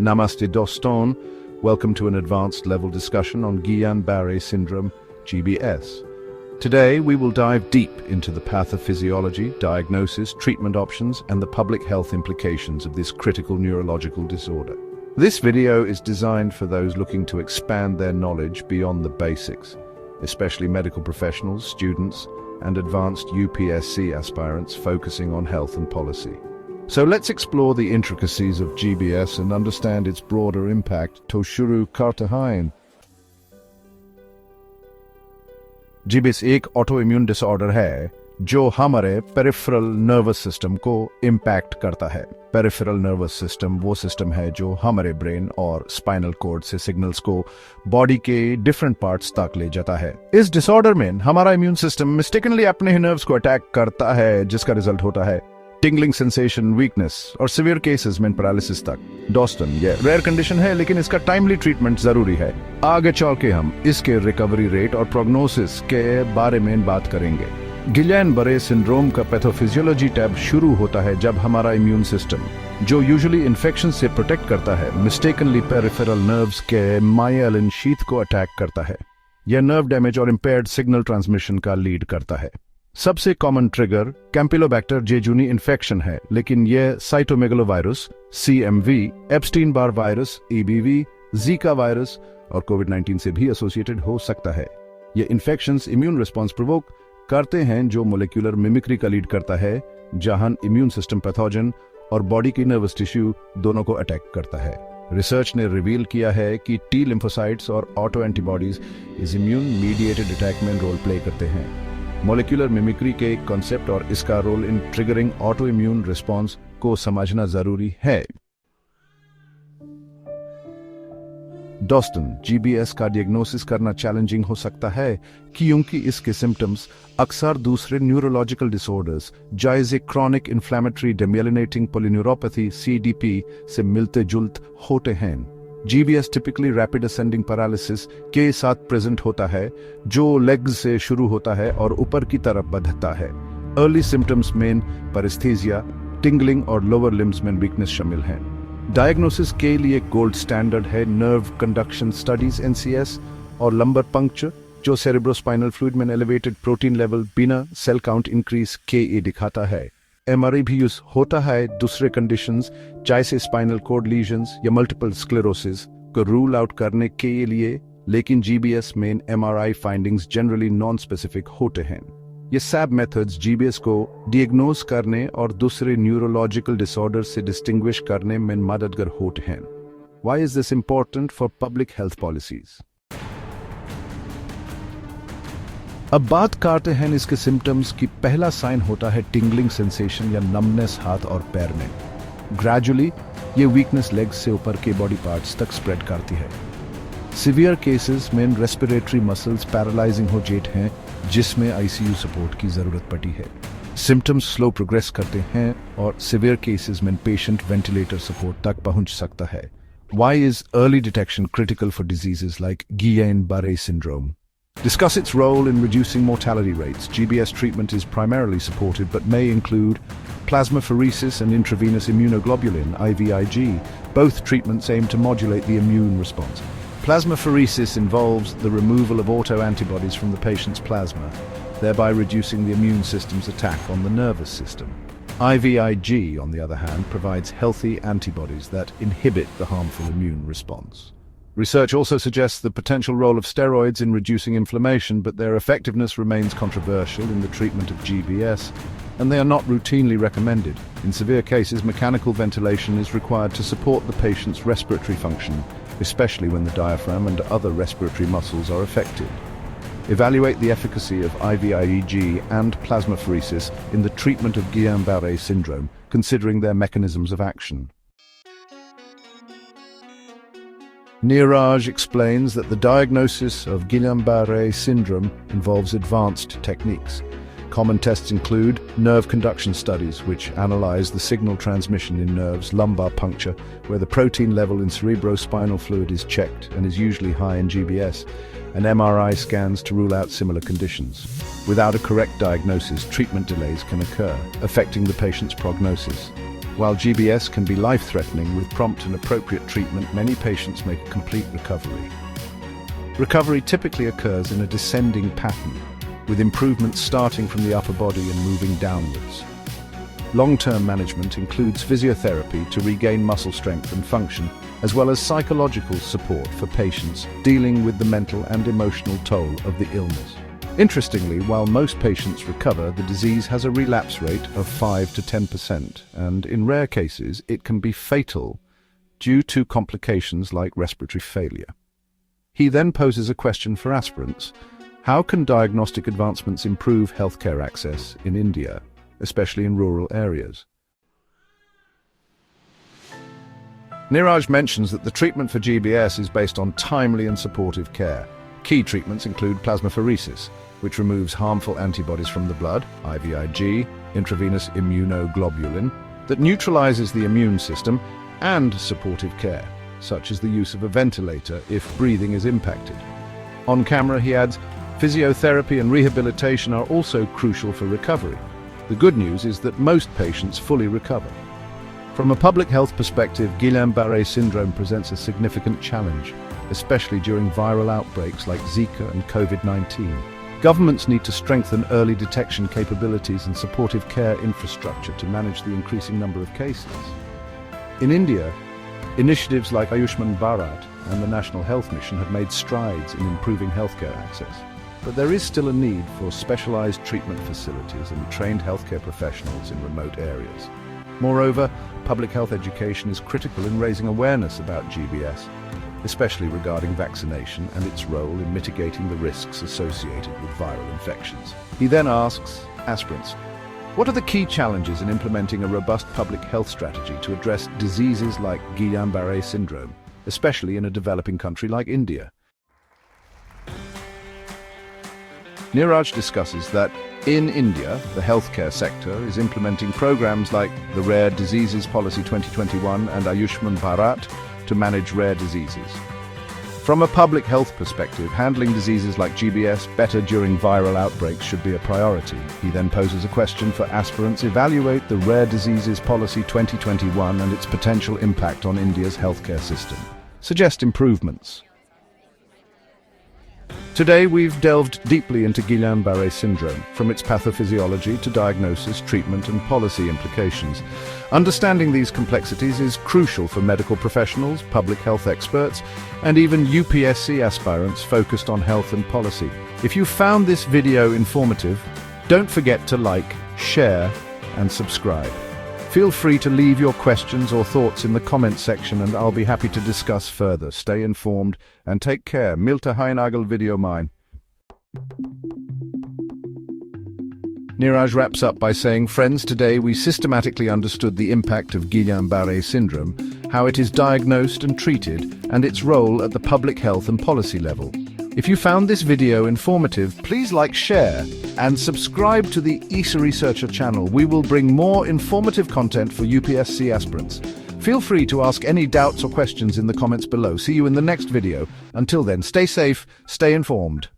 Namaste Doston, welcome to an advanced level discussion on Guillain-Barré Syndrome, GBS. Today we will dive deep into the pathophysiology, diagnosis, treatment options, and the public health implications of this critical neurological disorder. This video is designed for those looking to expand their knowledge beyond the basics, especially medical professionals, students, and advanced UPSC aspirants focusing on health and policy. So let's explore the intricacies of GBS and understand its broader impact. To shuru karte hain. GBS एक autoimmune disorder है जो हमारे peripheral nervous system को impact करता है। Peripheral nervous system वो system है जो हमारे ब्रेन और स्पाइनल कॉर्ड से सिग्नल्स को बॉडी के डिफरेंट पार्ट्स तक ले जाता है। इस डिसऑर्डर में हमारा इम्यून सिस्टम मिस्टेकनली अपने ही नर्व्स को अटैक करता है, जिसका रिजल्ट होता है टिंगलिंग सेंसेशन, वीकनेस और सिवियर केसेस में पैरालिसिस तक। डॉस्टन ये रेयर कंडीशन है, लेकिन इसका टाइमली ट्रीटमेंट जरूरी है। आगे चल के हम इसके रिकवरी रेट और प्रोग्नोसिस के बारे में बात करेंगे। गिलैन-बरे सिंड्रोम का पैथोफिजियोलॉजी टैब शुरू होता है जब हमारा इम्यून सिस्टम, जो यूजुअली इन्फेक्शन से प्रोटेक्ट करता है, मिस्टेकनली पेरिफेरल नर्व्स के माइलिन शीथ को अटैक करता है। यह नर्व डैमेज और इम्पेयर्ड सिग्नल ट्रांसमिशन का लीड करता है। सबसे common trigger Campylobacter jejuni infection है, लेकिन यह cytomegalovirus CMV, Epstein-Barr virus EBV, Zika virus और कोविड-19 से भी एसोसिएटेड हो सकता है। ये इन्फेक्शंस इम्यून रिस्पॉन्स प्रोवोक करते हैं जो मोलिकुलर मिमिक्री का लीड करता है, जहां इम्यून सिस्टम पैथोजन और बॉडी की नर्वस टिश्यू दोनों को अटैक करता है। रिसर्च ने रिवील किया है कि टी लिम्फोसाइट्स और ऑटो एंटीबॉडीज इस इम्यून मीडिएटेड अटैक में रोल प्ले करते हैं। मोलिकुलर मिमिक्री के कॉन्सेप्ट और इसका role in triggering auto immune response को समझना जरूरी है। डॉस्टन GBS का डिagnosis करना चैलेंजिंग हो सकता है क्योंकि इसके सिम्टम्स अक्सर दूसरे न्यूरोलॉजिकल डिसऑर्डर्स जैसे क्रोनिक इन्फ्लेमेटरी डेमियलिनेटिंग पॉलीन्यूरोपैथी CDP से मिलते जुलते होते हैं। GBS typically rapid ascending paralysis के साथ प्रेजेंट होता है, जो लेग्स से शुरू होता है और ऊपर की तरफ बढ़ता है। अर्ली सिम्टम्स में पैरेस्थीसिया, टिंगलिंग और लोअर लिम्स में वीकनेस शामिल हैं। डायग्नोसिस के लिए गोल्ड स्टैंडर्ड है नर्व कंडक्शन स्टडीज NCS और लंबर पंक्चर, जो सेरेब्रोस्पाइनल फ्लूइड में एलिवेटेड प्रोटीन लेवल बिना सेल काउंट इंक्रीज KE दिखाता है। MRI भी यूज होता है दूसरे कंडीशंस जैसे स्पाइनल कॉर्ड लीजन्स या मल्टीपल स्क्लेरोसिस को रूल आउट करने के लिए, लेकिन GBS में MRI findings generally non specific होते हैं। ये सब मेथड्स GBS को डियाग्नोज करने और दूसरे न्यूरोलॉजिकल डिसऑर्डर से डिस्टिंग्विश करने में मददगार होते हैं। Why is this important for public health policies? अब बात करते हैं इसके सिम्टम्स की। पहला साइन होता है टिंगलिंग सेंसेशन या नमनेस हाथ और पैर में। ग्रेजुअली ये वीकनेस लेग्स से ऊपर के बॉडी पार्ट्स तक स्प्रेड करती है। सिवियर केसेस में रेस्पिरेटरी मसल्स पैरालाइजिंग हो जाते हैं, जिसमें ICU सपोर्ट की जरूरत पड़ती है। सिम्टम्स स्लो प्रोग्रेस करते हैं और सिवियर केसेस में पेशेंट वेंटिलेटर सपोर्ट तक पहुंच सकता है। Why is early detection critical for diseases like Guillain-Barré Syndrome? Discuss its role in reducing mortality rates. GBS treatment is primarily supported but may include plasmapheresis and intravenous immunoglobulin (IVIG). Both treatments aim to modulate the immune response. Plasmapheresis involves the removal of autoantibodies from the patient's plasma, thereby reducing the immune system's attack on the nervous system. IVIG, on the other hand, provides healthy antibodies that inhibit the harmful immune response. Research also suggests the potential role of steroids in reducing inflammation, but their effectiveness remains controversial in the treatment of GBS, and they are not routinely recommended. In severe cases, mechanical ventilation is required to support the patient's respiratory function, especially when the diaphragm and other respiratory muscles are affected. Evaluate the efficacy of IVIG and plasmapheresis in the treatment of Guillain-Barré syndrome, considering their mechanisms of action. Neeraj explains that the diagnosis of Guillain-Barré syndrome involves advanced techniques. Common tests include nerve conduction studies, which analyze the signal transmission in nerves, lumbar puncture, where the protein level in cerebrospinal fluid is checked and is usually high in GBS, and MRI scans to rule out similar conditions. Without a correct diagnosis, treatment delays can occur, affecting the patient's prognosis. While GBS can be life-threatening, with prompt and appropriate treatment, many patients make a complete recovery. Recovery typically occurs in a descending pattern, with improvements starting from the upper body and moving downwards. Long-term management includes physiotherapy to regain muscle strength and function, as well as psychological support for patients dealing with the mental and emotional toll of the illness. Interestingly, while most patients recover, the disease has a relapse rate of 5 to 10%, and in rare cases it can be fatal due to complications like respiratory failure. He then poses a question for aspirants: how can diagnostic advancements improve healthcare access in India, especially in rural areas? Neeraj mentions that the treatment for GBS is based on timely and supportive care. Key treatments include plasmapheresis, which removes harmful antibodies from the blood, IVIG, intravenous immunoglobulin, that neutralizes the immune system, and supportive care, such as the use of a ventilator if breathing is impacted. On camera, he adds, physiotherapy and rehabilitation are also crucial for recovery. The good news is that most patients fully recover. From a public health perspective, Guillain-Barré Syndrome presents a significant challenge, especially during viral outbreaks like Zika and COVID-19. Governments need to strengthen early detection capabilities and supportive care infrastructure to manage the increasing number of cases. In India, initiatives like Ayushman Bharat and the National Health Mission have made strides in improving healthcare access. But there is still a need for specialized treatment facilities and trained healthcare professionals in remote areas. Moreover, public health education is critical in raising awareness about GBS, especially regarding vaccination and its role in mitigating the risks associated with viral infections. He then asks aspirants, what are the key challenges in implementing a robust public health strategy to address diseases like Guillain-Barré Syndrome, especially in a developing country like India? Neeraj discusses that in India, the healthcare sector is implementing programs like the Rare Diseases Policy 2021 and Ayushman Bharat to manage rare diseases. From a public health perspective, handling diseases like GBS better during viral outbreaks should be a priority. He then poses a question for aspirants: evaluate the Rare Diseases Policy 2021 and its potential impact on India's healthcare system. Suggest improvements. Today we've delved deeply into Guillain-Barré syndrome, from its pathophysiology to diagnosis, treatment and policy implications. Understanding these complexities is crucial for medical professionals, public health experts, and even UPSC aspirants focused on health and policy. If you found this video informative, don't forget to like, share and subscribe. Feel free to leave your questions or thoughts in the comments section and I'll be happy to discuss further. Stay informed and take care. Milta Hainagal video mine. Neeraj wraps up by saying, friends, today we systematically understood the impact of Guillain-Barré syndrome, how it is diagnosed and treated, and its role at the public health and policy level. If you found this video informative, please like, share, and subscribe to the EceResearcher channel. We will bring more informative content for UPSC aspirants. Feel free to ask any doubts or questions in the comments below. See you in the next video. Until then, stay safe, stay informed.